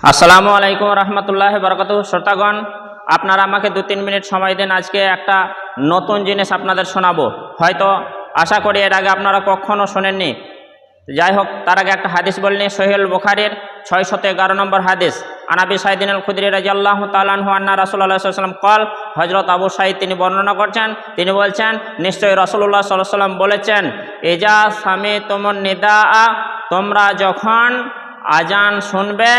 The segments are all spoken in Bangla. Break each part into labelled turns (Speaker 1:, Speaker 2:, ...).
Speaker 1: আসসালামু আলাইকুম রহমতুল্লাহ বরকাতুহু। শ্রোতাগণ, আপনারা আমাকে 2-3 মিনিট সময় দিন। আজকে একটা নতুন জিনিস আপনাদের শোনাবো। হয়তো আশা করি এর আগে আপনারা কখনো শোনেননি। যাই হোক, তার আগে একটা হাদিস বলনি। সহিহুল বুখারীর 611 নম্বর হাদিস। আনাবি সাইদিন আল খুদরি রাদিয়াল্লাহু তাআলা আনহু আন্না রাসূলুল্লাহ সাল্লাল্লাহু আলাইহি ওয়াসাল্লাম কল। হযরত আবু সাঈদ তিনি বর্ণনা করছেন, তিনি বলছেন, নিশ্চয়ই রাসূলুল্লাহ সাল্লাল্লাহু আলাইহি ওয়াসাল্লাম বলেছেন, ইজা সামিতুমুন নিদাআ, তোমরা যখন আজান শুনবে,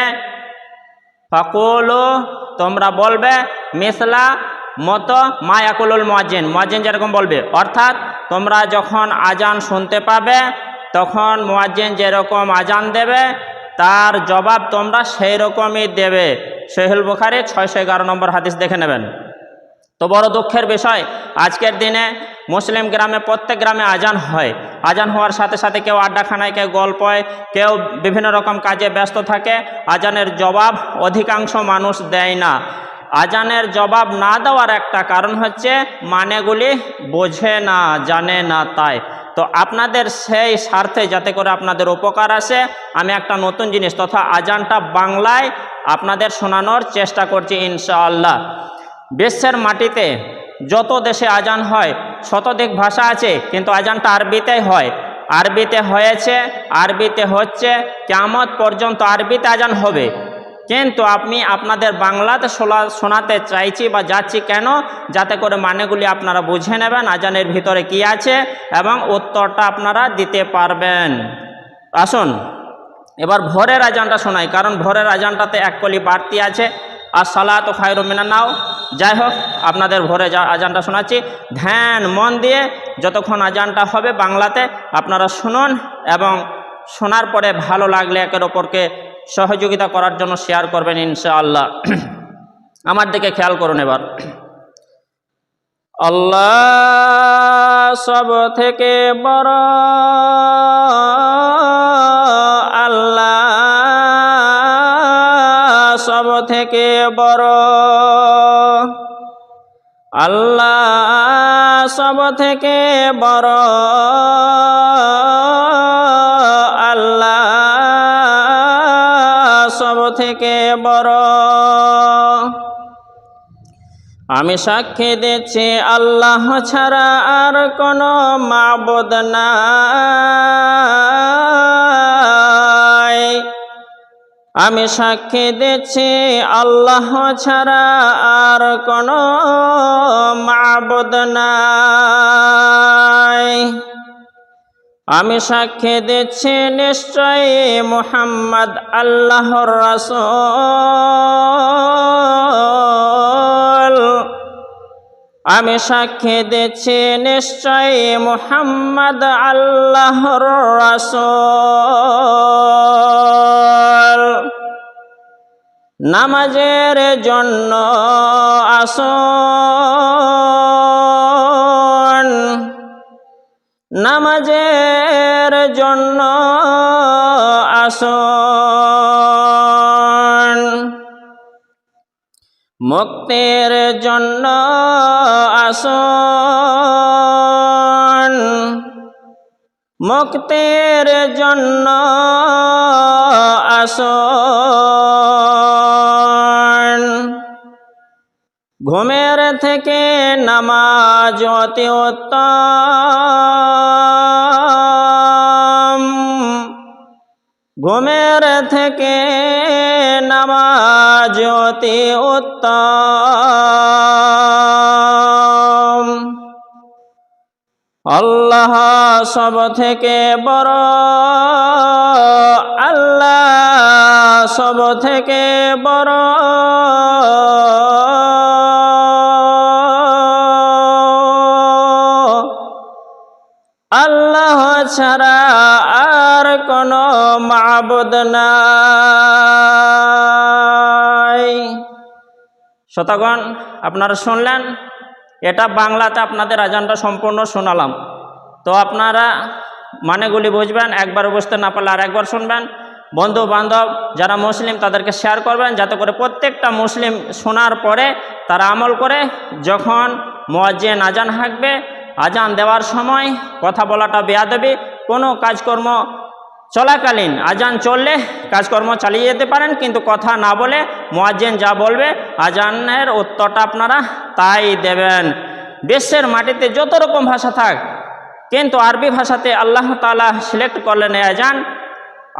Speaker 1: ফাকুলু, তোমরা বলবে, মিসলা, মতো, মা ইয়াকুলুল মুয়াজ্জিন, মুয়াজ্জিন যেরকম বলবে। অর্থাৎ তোমরা যখন আজান শুনতে পাবে, তখন মুয়াজ্জিন যেরকম আজান দেবে তার জবাব তোমরা সেই রকমই দেবে। সহিহুল বুখারী 611 নম্বর হাদিস দেখে নেবেন। তো বড় দুঃখের বিষয়, আজকের দিনে মুসলিম গ্রামে, প্রত্যেক গ্রামে আজান হয়। আজান হওয়ার সাথে সাথে কেউ আড্ডাখানায়, কেউ গল্পয়, কেউ বিভিন্ন রকম কাজে ব্যস্ত থাকে। আজানের জবাব অধিকাংশ মানুষ দেয় না। আজানের জবাব না দেওয়ার একটা কারণ হচ্ছে মানেগুলি বোঝে না, জানে না। তাই তো আপনাদের সেই স্বার্থে, যাতে করে আপনাদের উপকার আসে, আমি একটা নতুন জিনিস তথা আজানটা বাংলায় আপনাদের শোনানোর চেষ্টা করছি ইনশাআল্লাহ। বিশ্বের মাটিতে যত দেশে আজান হয়, শতাধিক ভাষা আছে, কিন্তু আজানটা আরবিতেই হয়। আরবিতে হয়েছে, আরবিতে হচ্ছে, কিয়ামত পর্যন্ত আরবিতে আজান হবে। কিন্তু আমি আপনাদের বাংলাতে শোনাতে চাইছি বা যাচ্ছি কেন, যাতে করে মানেগুলি আপনারা বুঝে নেবেন, আজানের ভিতরে কি আছে, এবং উত্তরটা আপনারা দিতে পারবেন। আসুন এবার ভোরের আজানটা শোনাই, কারণ ভোরের আজানটাতে এক কলি বাড়তি আছে। আর সালাতু খায়রুম মিনান নাওম। যাই হোক, আপনাদের ভোরে আজানটা শোনাচ্ছি, ধ্যান মন দিয়ে যতক্ষণ আজানটা হবে বাংলাতে আপনারা শুনুন, এবং শোনার পরে ভালো লাগলে একের অপরকে সহযোগিতা করার জন্য শেয়ার করবেন ইনশাআল্লাহ। আমার দিকে খেয়াল করুন এবার। আল্লাহ সব থেকে বড়, আল্লাহ সব থেকে বড়, আল্লাহ সব থেকে বড়, আল্লাহ সব থেকে বড়। আমি সাক্ষী দিচ্ছি আল্লাহ ছাড়া আর কোনো মাবুদ নাই। আমি সাক্ষী দিচ্ছি আল্লাহ ছাড়া আর কোনো মাবুদ নাই। আমি সাক্ষী দিচ্ছি নিশ্চয়ই মুহাম্মদ আল্লাহর রাসূল। আমি সাক্ষী দিচ্ছি নিশ্চয়ই মুহাম্মদ আল্লাহর রাসূল। নামাজের জন্য আসুন, নামাজের জন্য আসুন, মুক্তির জন্য আসুন, মুক্তির জন্য আসুন। ঘুমের থেকে নামাজ অতি উত্তম, ঘুমের থেকে নামাজ অতি উত্তম। আল্লাহ সব থেকে বড়, আল্লাহ সব থেকে বড়, আল্লাহ ছাড়া আর কোনো মাবুদ নাই। শ্রোতাগণ, আপনারা শুনলেন, এটা বাংলাতে আপনাদের আজানটা সম্পূর্ণ শোনালাম। তো আপনারা মানেগুলি বুঝবেন, একবার বুঝতে না পারলে আর একবার শুনবেন। বন্ধু বান্ধব যারা মুসলিম তাদেরকে শেয়ার করবেন, যাতে করে প্রত্যেকটা মুসলিম শোনার পরে তারা আমল করে। যখন মুয়াজ্জিন আজান হাঁকবে, আজান দেওয়ার সময় কথা বলাটা বেয়াদবি, কোনো কাজকর্ম চলাকালীন আজান চললে কাজকর্ম চালিয়ে যেতে পারেন, কিন্তু কথা না বলে মুয়াজ্জিন যা বলবে আজানের উত্তরটা আপনারা তাই দেবেন। বিশ্বের মাটিতে যত রকম ভাষা থাক, কিন্তু আরবি ভাষাতে আল্লাহ তাআলা সিলেক্ট করলেন এই আজান।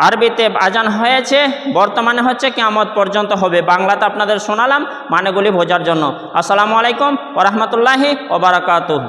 Speaker 1: আরবিতে আজান হয়েছে, বর্তমানে হচ্ছে, কিয়ামত পর্যন্ত হবে। বাংলাতে আপনাদের শোনালাম মানেগুলি বোঝার জন্য। আসসালামু আলাইকুম ওয়া রাহমাতুল্লাহি ওয়া বারাকাতুহু।